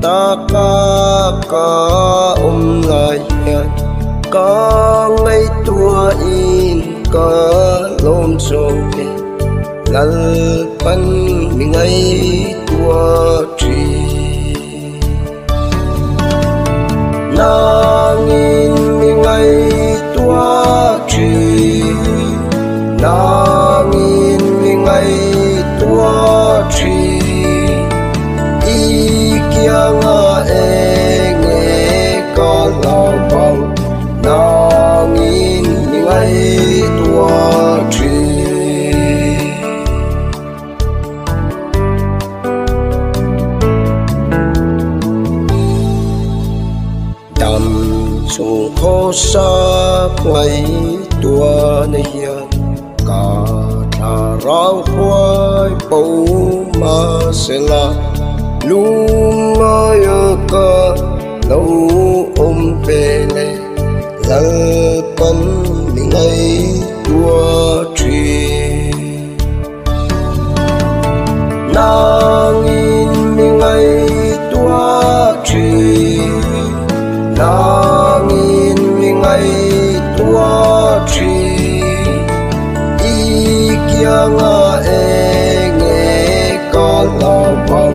ta ca ngài hiền ca ngay tua in ca lom so ke lal pan mi ngay tua tri nangin mi ngay tua tri nangin mi ngay tua tri nga enge ka lao bang nangin ngay tua tri đam sung kho sa ngay tua này hiền cả thà rau khoai bầu ma se la lumaya ka lâu pele lal pan ngay tua